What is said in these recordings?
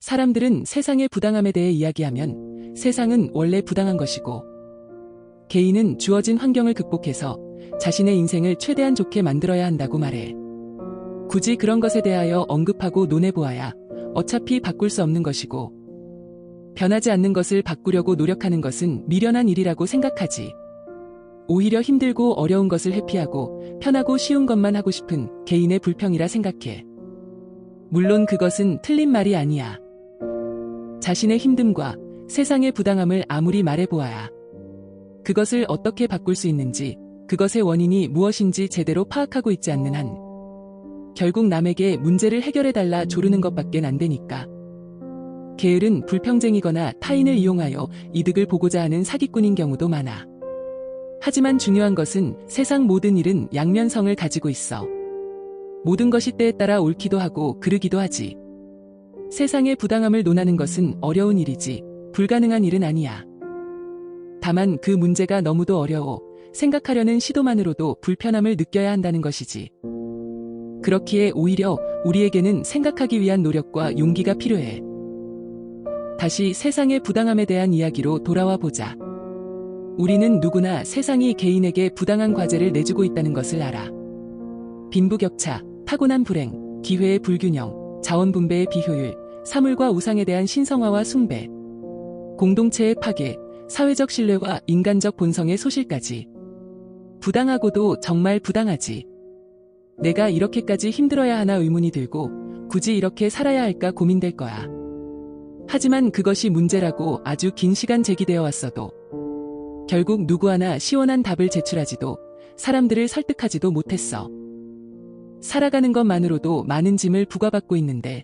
사람들은 세상의 부당함에 대해 이야기하면 세상은 원래 부당한 것이고 개인은 주어진 환경을 극복해서 자신의 인생을 최대한 좋게 만들어야 한다고 말해. 굳이 그런 것에 대하여 언급하고 논해보아야 어차피 바꿀 수 없는 것이고 변하지 않는 것을 바꾸려고 노력하는 것은 미련한 일이라고 생각하지. 오히려 힘들고 어려운 것을 회피하고 편하고 쉬운 것만 하고 싶은 개인의 불평이라 생각해. 물론 그것은 틀린 말이 아니야. 자신의 힘듦과 세상의 부당함을 아무리 말해보아야 그것을 어떻게 바꿀 수 있는지, 그것의 원인이 무엇인지 제대로 파악하고 있지 않는 한 결국 남에게 문제를 해결해달라 조르는 것밖엔 안 되니까. 게으른 불평쟁이거나 타인을 이용하여 이득을 보고자 하는 사기꾼인 경우도 많아. 하지만 중요한 것은 세상 모든 일은 양면성을 가지고 있어. 모든 것이 때에 따라 옳기도 하고 그르기도 하지. 세상의 부당함을 논하는 것은 어려운 일이지 불가능한 일은 아니야. 다만 그 문제가 너무도 어려워 생각하려는 시도만으로도 불편함을 느껴야 한다는 것이지. 그렇기에 오히려 우리에게는 생각하기 위한 노력과 용기가 필요해. 다시 세상의 부당함에 대한 이야기로 돌아와 보자. 우리는 누구나 세상이 개인에게 부당한 과제를 내주고 있다는 것을 알아. 빈부격차, 타고난 불행, 기회의 불균형, 자원분배의 비효율, 사물과 우상에 대한 신성화와 숭배, 공동체의 파괴, 사회적 신뢰와 인간적 본성의 소실까지. 부당하고도 정말 부당하지. 내가 이렇게까지 힘들어야 하나 의문이 들고 굳이 이렇게 살아야 할까 고민될 거야. 하지만 그것이 문제라고 아주 긴 시간 제기되어 왔어도 결국 누구 하나 시원한 답을 제출하지도 사람들을 설득하지도 못했어. 살아가는 것만으로도 많은 짐을 부과받고 있는데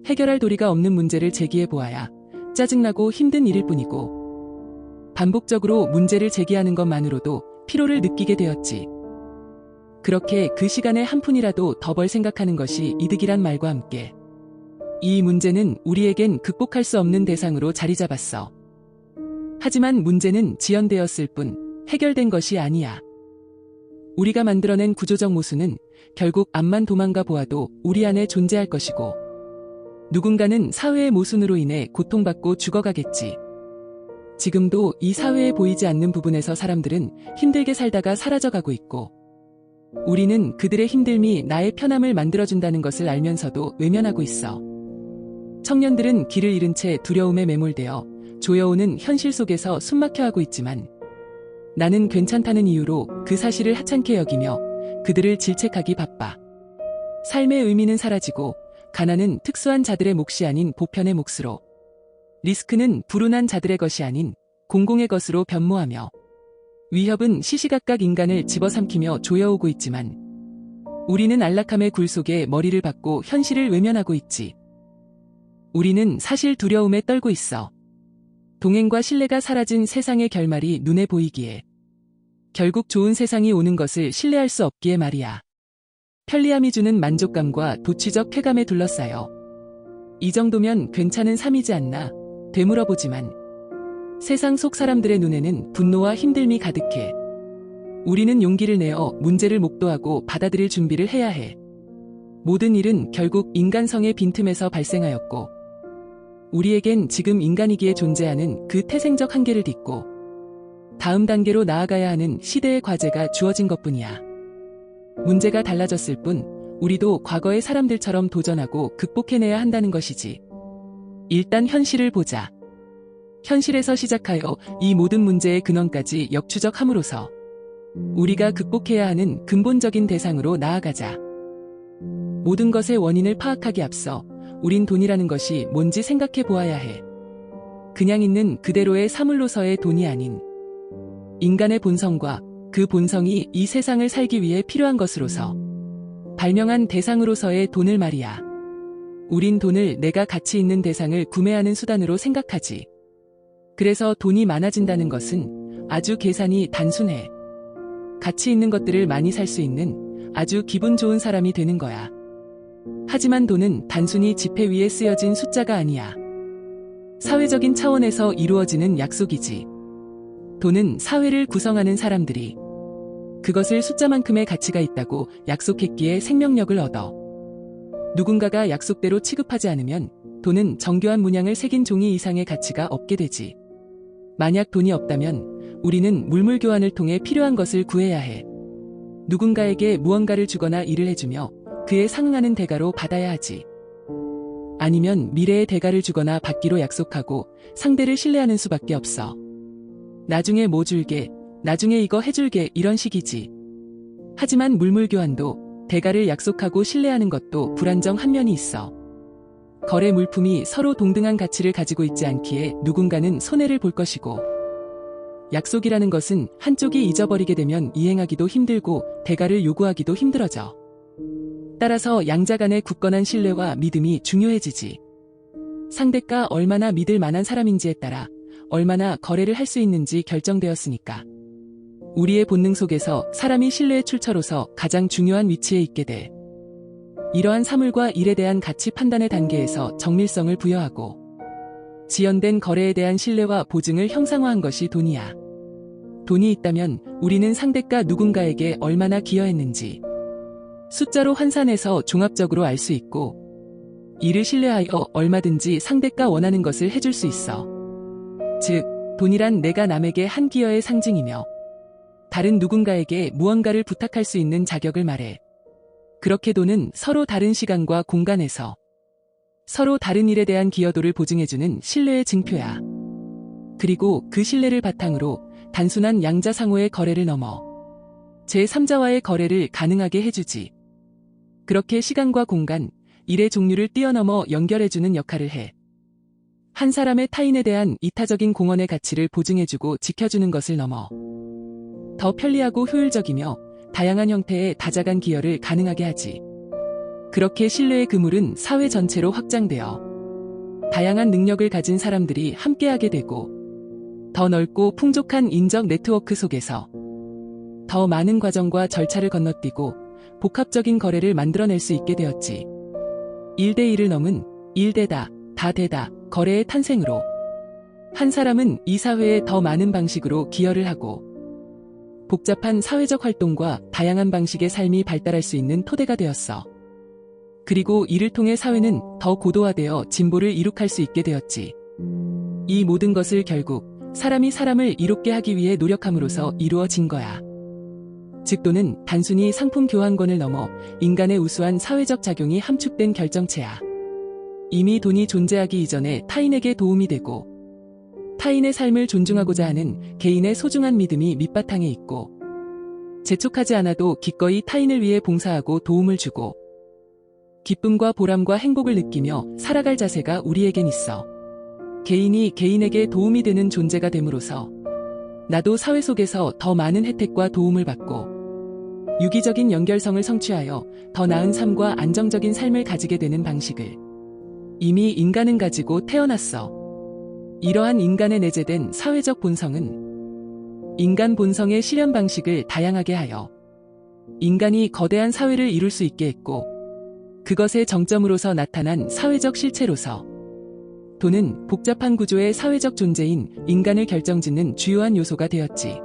해결할 도리가 없는 문제를 제기해 보아야 짜증나고 힘든 일일 뿐이고 반복적으로 문제를 제기하는 것만으로도 피로를 느끼게 되었지. 그렇게 그 시간에 한 푼이라도 더 벌 생각하는 것이 이득이란 말과 함께 이 문제는 우리에겐 극복할 수 없는 대상으로 자리 잡았어. 하지만 문제는 지연되었을 뿐 해결된 것이 아니야. 우리가 만들어낸 구조적 모순은 결국 앞만 도망가 보아도 우리 안에 존재할 것이고 누군가는 사회의 모순으로 인해 고통받고 죽어가겠지. 지금도 이 사회에 보이지 않는 부분에서 사람들은 힘들게 살다가 사라져가고 있고 우리는 그들의 힘듦이 나의 편함을 만들어준다는 것을 알면서도 외면하고 있어. 청년들은 길을 잃은 채 두려움에 매몰되어 조여오는 현실 속에서 숨막혀하고 있지만 나는 괜찮다는 이유로 그 사실을 하찮게 여기며 그들을 질책하기 바빠. 삶의 의미는 사라지고 가난은 특수한 자들의 몫이 아닌 보편의 몫으로, 리스크는 불운한 자들의 것이 아닌 공공의 것으로 변모하며 위협은 시시각각 인간을 집어삼키며 조여오고 있지만 우리는 안락함의 굴 속에 머리를 박고 현실을 외면하고 있지. 우리는 사실 두려움에 떨고 있어. 동행과 신뢰가 사라진 세상의 결말이 눈에 보이기에 결국 좋은 세상이 오는 것을 신뢰할 수 없기에 말이야. 편리함이 주는 만족감과 도취적 쾌감에 둘러싸여 이 정도면 괜찮은 삶이지 않나 되물어보지만 세상 속 사람들의 눈에는 분노와 힘듦이 가득해. 우리는 용기를 내어 문제를 목도하고 받아들일 준비를 해야 해. 모든 일은 결국 인간성의 빈틈에서 발생하였고 우리에겐 지금 인간이기에 존재하는 그 태생적 한계를 딛고 다음 단계로 나아가야 하는 시대의 과제가 주어진 것뿐이야. 문제가 달라졌을 뿐 우리도 과거의 사람들처럼 도전하고 극복해내야 한다는 것이지. 일단 현실을 보자. 현실에서 시작하여 이 모든 문제의 근원까지 역추적함으로써 우리가 극복해야 하는 근본적인 대상으로 나아가자. 모든 것의 원인을 파악하기 앞서 우린 돈이라는 것이 뭔지 생각해 보아야 해. 그냥 있는 그대로의 사물로서의 돈이 아닌 인간의 본성과 그 본성이 이 세상을 살기 위해 필요한 것으로서 발명한 대상으로서의 돈을 말이야. 우린 돈을 내가 가치 있는 대상을 구매하는 수단으로 생각하지. 그래서 돈이 많아진다는 것은 아주 계산이 단순해. 가치 있는 것들을 많이 살 수 있는 아주 기분 좋은 사람이 되는 거야. 하지만 돈은 단순히 지폐 위에 쓰여진 숫자가 아니야. 사회적인 차원에서 이루어지는 약속이지. 돈은 사회를 구성하는 사람들이 그것을 숫자만큼의 가치가 있다고 약속했기에 생명력을 얻어. 누군가가 약속대로 취급하지 않으면 돈은 정교한 문양을 새긴 종이 이상의 가치가 없게 되지. 만약 돈이 없다면 우리는 물물 교환을 통해 필요한 것을 구해야 해. 누군가에게 무언가를 주거나 일을 해주며 그에 상응하는 대가로 받아야 하지. 아니면 미래의 대가를 주거나 받기로 약속하고 상대를 신뢰하는 수밖에 없어. 나중에 뭐 줄게, 나중에 이거 해줄게 이런 식이지. 하지만 물물 교환도 대가를 약속하고 신뢰하는 것도 불안정한 면이 있어. 거래 물품이 서로 동등한 가치를 가지고 있지 않기에 누군가는 손해를 볼 것이고, 약속이라는 것은 한쪽이 잊어버리게 되면 이행하기도 힘들고 대가를 요구하기도 힘들어져. 따라서 양자 간의 굳건한 신뢰와 믿음이 중요해지지. 상대가 얼마나 믿을 만한 사람인지에 따라 얼마나 거래를 할 수 있는지 결정되었으니까. 우리의 본능 속에서 사람이 신뢰의 출처로서 가장 중요한 위치에 있게 돼. 이러한 사물과 일에 대한 가치 판단의 단계에서 정밀성을 부여하고 지연된 거래에 대한 신뢰와 보증을 형상화한 것이 돈이야. 돈이 있다면 우리는 상대가 누군가에게 얼마나 기여했는지 숫자로 환산해서 종합적으로 알 수 있고, 이를 신뢰하여 얼마든지 상대가 원하는 것을 해줄 수 있어. 즉, 돈이란 내가 남에게 한 기여의 상징이며 다른 누군가에게 무언가를 부탁할 수 있는 자격을 말해. 그렇게 돈은 서로 다른 시간과 공간에서 서로 다른 일에 대한 기여도를 보증해주는 신뢰의 증표야. 그리고 그 신뢰를 바탕으로 단순한 양자 상호의 거래를 넘어 제3자와의 거래를 가능하게 해주지. 그렇게 시간과 공간, 일의 종류를 뛰어넘어 연결해주는 역할을 해. 한 사람의 타인에 대한 이타적인 공헌의 가치를 보증해주고 지켜주는 것을 넘어 더 편리하고 효율적이며 다양한 형태의 다자간 기여를 가능하게 하지. 그렇게 신뢰의 그물은 사회 전체로 확장되어 다양한 능력을 가진 사람들이 함께하게 되고, 더 넓고 풍족한 인적 네트워크 속에서 더 많은 과정과 절차를 건너뛰고 복합적인 거래를 만들어낼 수 있게 되었지. 1대1을 넘은 1대다, 다대다 거래의 탄생으로 한 사람은 이 사회에 더 많은 방식으로 기여를 하고 복잡한 사회적 활동과 다양한 방식의 삶이 발달할 수 있는 토대가 되었어. 그리고 이를 통해 사회는 더 고도화되어 진보를 이룩할 수 있게 되었지. 이 모든 것을 결국 사람이 사람을 이롭게 하기 위해 노력함으로써 이루어진 거야. 즉 돈은 단순히 상품 교환권을 넘어 인간의 우수한 사회적 작용이 함축된 결정체야. 이미 돈이 존재하기 이전에 타인에게 도움이 되고 타인의 삶을 존중하고자 하는 개인의 소중한 믿음이 밑바탕에 있고, 재촉하지 않아도 기꺼이 타인을 위해 봉사하고 도움을 주고 기쁨과 보람과 행복을 느끼며 살아갈 자세가 우리에겐 있어. 개인이 개인에게 도움이 되는 존재가 됨으로써 나도 사회 속에서 더 많은 혜택과 도움을 받고 유기적인 연결성을 성취하여 더 나은 삶과 안정적인 삶을 가지게 되는 방식을 이미 인간은 가지고 태어났어. 이러한 인간에 내재된 사회적 본성은 인간 본성의 실현 방식을 다양하게 하여 인간이 거대한 사회를 이룰 수 있게 했고, 그것의 정점으로서 나타난 사회적 실체로서 돈은 복잡한 구조의 사회적 존재인 인간을 결정짓는 주요한 요소가 되었지.